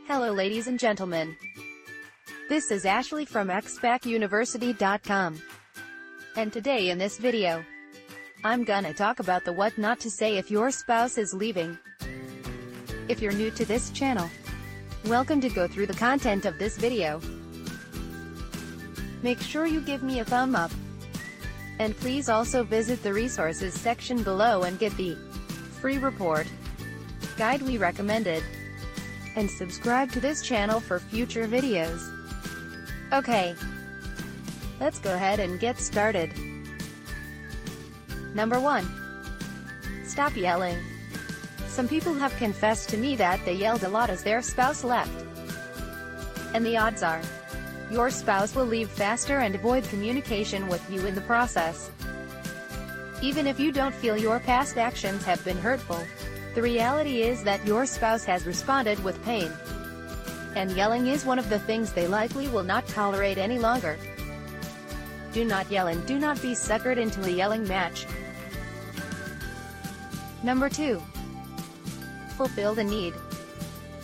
Hello ladies and gentlemen. This is Ashley from xbacuniversity.com. And today in this video, I'm gonna talk about the what not to say if your spouse is leaving. If you're new to this channel, welcome to go through the content of this video. Make sure you give me a thumb up. And please also visit the resources section below and get the free report guide we recommended. And subscribe to this channel for future videos. Okay, let's go ahead and get started. Number 1. Stop yelling. Some people have confessed to me that they yelled a lot as their spouse left. And the odds are, your spouse will leave faster and avoid communication with you in the process. Even if you don't feel your past actions have been hurtful, the reality is that your spouse has responded with pain. And yelling is one of the things they likely will not tolerate any longer. Do not yell and do not be suckered into a yelling match. Number 2. Fulfill the need.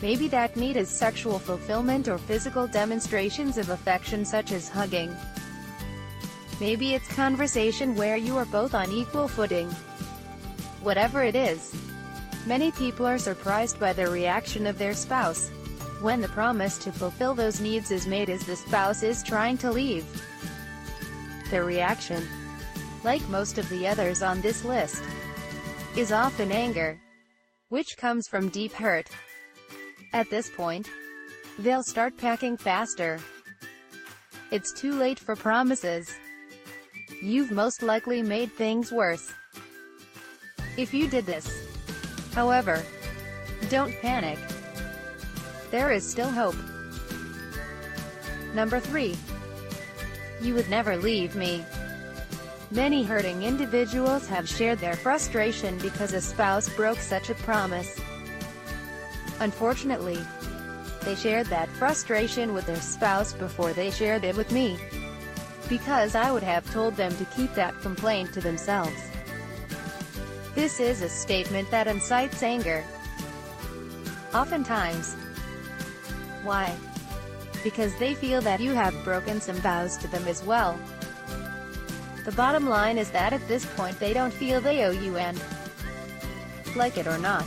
Maybe that need is sexual fulfillment or physical demonstrations of affection such as hugging. Maybe it's conversation where you are both on equal footing. Whatever it is, many people are surprised by the reaction of their spouse when the promise to fulfill those needs is made as the spouse is trying to leave. Their reaction, like most of the others on this list, is often anger, which comes from deep hurt. At this point, they'll start packing faster. It's too late for promises. You've most likely made things worse if you did this. However, don't panic. There is still hope. Number 3. You would never leave me. Many hurting individuals have shared their frustration because a spouse broke such a promise. Unfortunately, they shared that frustration with their spouse before they shared it with me, because I would have told them to keep that complaint to themselves. This is a statement that incites anger. Oftentimes. Why? Because they feel that you have broken some vows to them as well. The bottom line is that at this point they don't feel they owe you and, like it or not,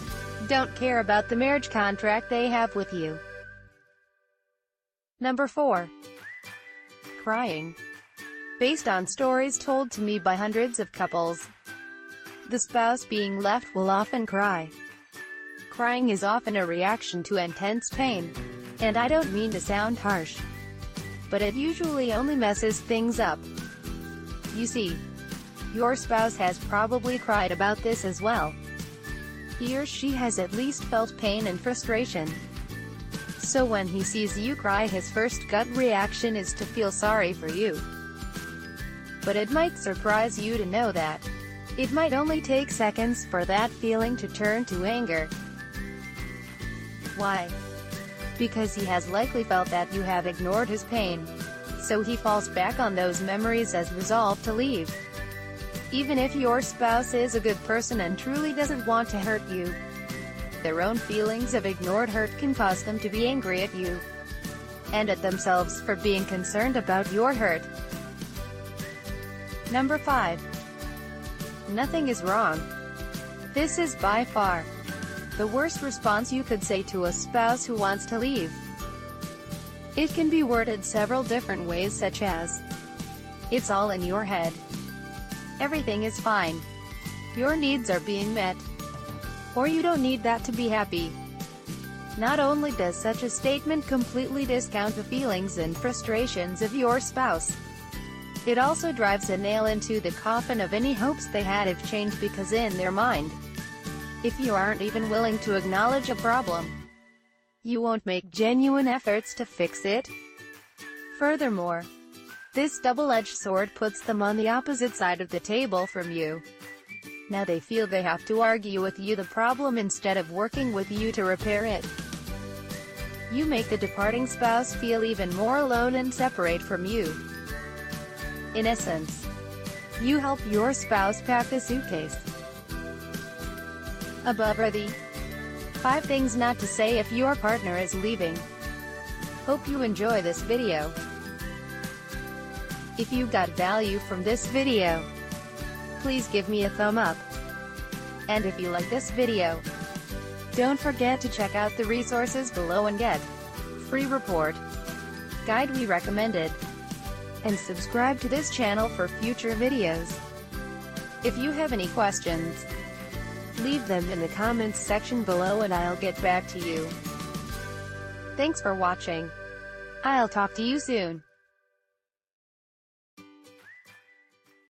don't care about the marriage contract they have with you. Number 4. Crying. Based on stories told to me by hundreds of couples, the spouse being left will often cry. Crying is often a reaction to intense pain. And I don't mean to sound harsh, but it usually only messes things up. You see, your spouse has probably cried about this as well. He or she has at least felt pain and frustration. So when he sees you cry, his first gut reaction is to feel sorry for you. But it might surprise you to know that it might only take seconds for that feeling to turn to anger. Why? Because he has likely felt that you have ignored his pain. So he falls back on those memories as resolve to leave. Even if your spouse is a good person and truly doesn't want to hurt you, their own feelings of ignored hurt can cause them to be angry at you and at themselves for being concerned about your hurt. Number 5. Nothing is wrong. This is by far the worst response you could say to a spouse who wants to leave. It can be worded several different ways, such as, "It's all in your head," "Everything is fine," "Your needs are being met," or "You don't need that to be happy." Not only does such a statement completely discount the feelings and frustrations of your spouse, it also drives a nail into the coffin of any hopes they had of change, because in their mind, if you aren't even willing to acknowledge a problem, you won't make genuine efforts to fix it. Furthermore, this double-edged sword puts them on the opposite side of the table from you. Now they feel they have to argue with you the problem instead of working with you to repair it. You make the departing spouse feel even more alone and separate from you. In essence, you help your spouse pack the suitcase. Above are the 5 things not to say if your partner is leaving. Hope you enjoy this video. If you got value from this video, please give me a thumb up. And if you like this video, don't forget to check out the resources below and get free report, guide we recommended, and subscribe to this channel for future videos. If you have any questions, leave them in the comments section below and I'll get back to you. Thanks for watching. I'll talk to you soon.